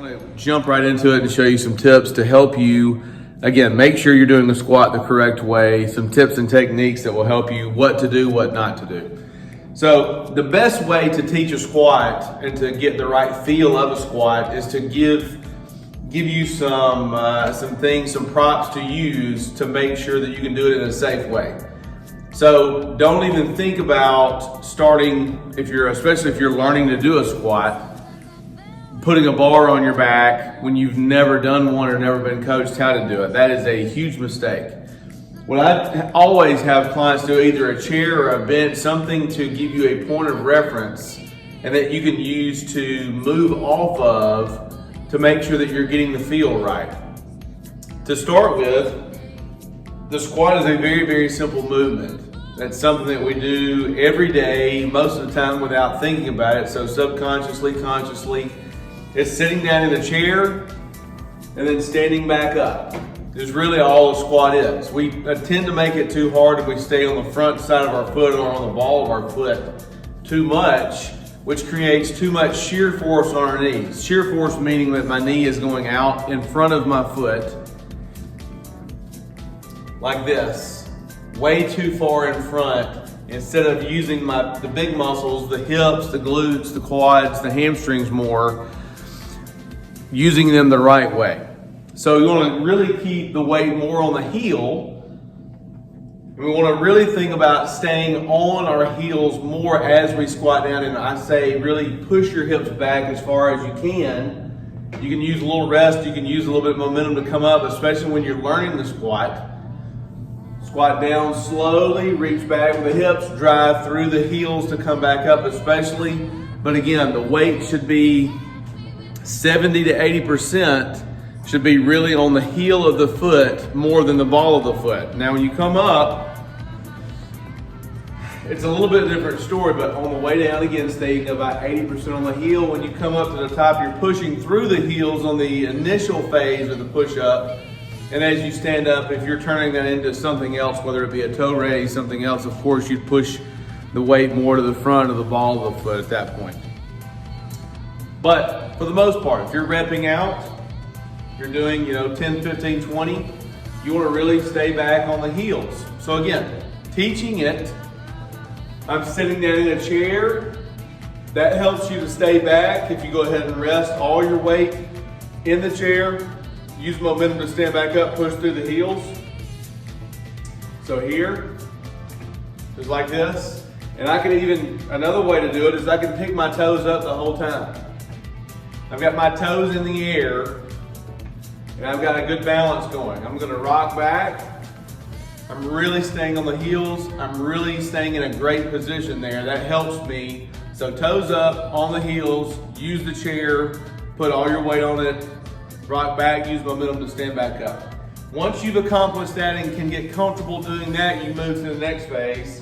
I'm going to jump right into it and show you some tips to help you, again, make sure you're doing the squat the correct way, some tips and techniques that will help you what to do, what not to do. So the best way to teach a squat and to get the right feel of a squat is to give you some things, some props to use to make sure that you can do it in a safe way. So don't even think about starting, especially if you're learning to do a squat, putting a bar on your back when you've never done one or never been coached how to do it. That is a huge mistake. What I always have clients do, either a chair or a bench, something to give you a point of reference and that you can use to move off of to make sure that you're getting the feel right. To start with, the squat is a very, very simple movement. That's something that we do every day, most of the time without thinking about it. So subconsciously, consciously, it's sitting down in a chair and then standing back up. Is really all a squat is. We tend to make it too hard if we stay on the front side of our foot or on the ball of our foot too much, which creates too much shear force on our knees. Shear force meaning that my knee is going out in front of my foot like this, way too far in front, instead of using the big muscles, the hips, the glutes, the quads, the hamstrings more, using them the right way. So you want to really keep the weight more on the heel. And we want to really think about staying on our heels more as we squat down. And I say really push your hips back as far as you can. You can use a little rest. You can use a little bit of momentum to come up, especially when you're learning the squat. Squat down slowly, reach back with the hips, drive through the heels to come back up especially. But again, the weight should be 70 to 80% should be really on the heel of the foot more than the ball of the foot. Now when you come up, it's a little bit different story, but on the way down again, staying about 80% on the heel. When you come up to the top, you're pushing through the heels on the initial phase of the push-up. And as you stand up, if you're turning that into something else, whether it be a toe raise, something else, of course you'd push the weight more to the front of the ball of the foot at that point. But for the most part, if you're repping out, you're doing 10, 15, 20, you want to really stay back on the heels. So again, teaching it, I'm sitting down in a chair. That helps you to stay back. If you go ahead and rest all your weight in the chair, use momentum to stand back up, push through the heels. So here, just like this. And I can another way to do it is I can pick my toes up the whole time. I've got my toes in the air and I've got a good balance going. I'm gonna rock back. I'm really staying on the heels. I'm really staying in a great position there. That helps me. So toes up, on the heels, use the chair, put all your weight on it, rock back, use momentum to stand back up. Once you've accomplished that and can get comfortable doing that, you move to the next phase,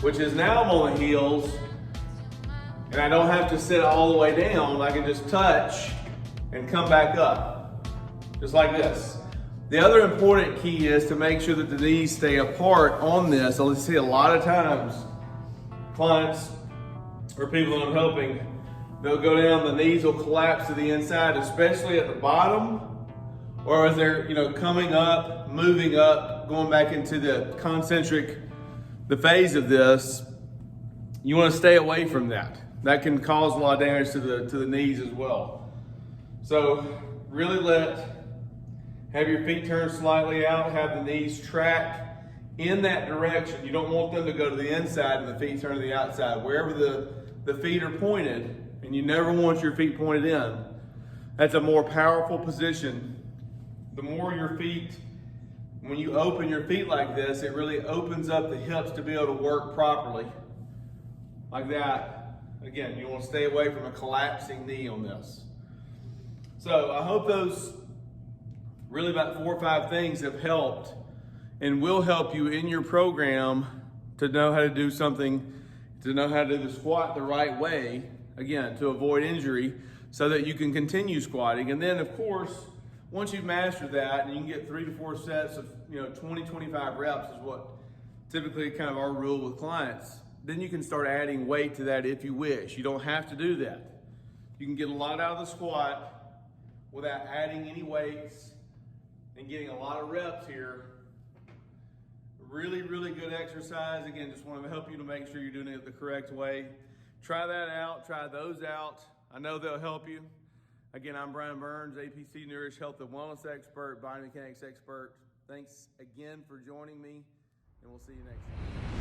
which is now I'm on the heels and I don't have to sit all the way down. I can just touch and come back up, just like this. The other important key is to make sure that the knees stay apart on this. So let's see a lot of times, clients or people that I'm helping, they'll go down, the knees will collapse to the inside, especially at the bottom, or as they're coming up, moving up, going back into the concentric, the phase of this. You want to stay away from that. That can cause a lot of damage to the knees as well. So really have your feet turned slightly out, have the knees track in that direction. You don't want them to go to the inside and the feet turn to the outside. Wherever the feet are pointed, and you never want your feet pointed in, that's a more powerful position. The more your feet, when you open your feet like this, it really opens up the hips to be able to work properly. Like that. Again, you want to stay away from a collapsing knee on this. So I hope those really about 4 or 5 things have helped and will help you in your program to know how to do something, to know how to do the squat the right way, again, to avoid injury so that you can continue squatting. And then of course, once you've mastered that and you can get 3 to 4 sets of 20, 25 reps is what typically kind of our rule with clients, then you can start adding weight to that if you wish. You don't have to do that. You can get a lot out of the squat without adding any weights and getting a lot of reps here. Really, really good exercise. Again, just want to help you to make sure you're doing it the correct way. Try that out, try those out. I know they'll help you. Again, I'm Brian Burns, APC Nourish Health and Wellness Expert, Biomechanics Expert. Thanks again for joining me, and we'll see you next time.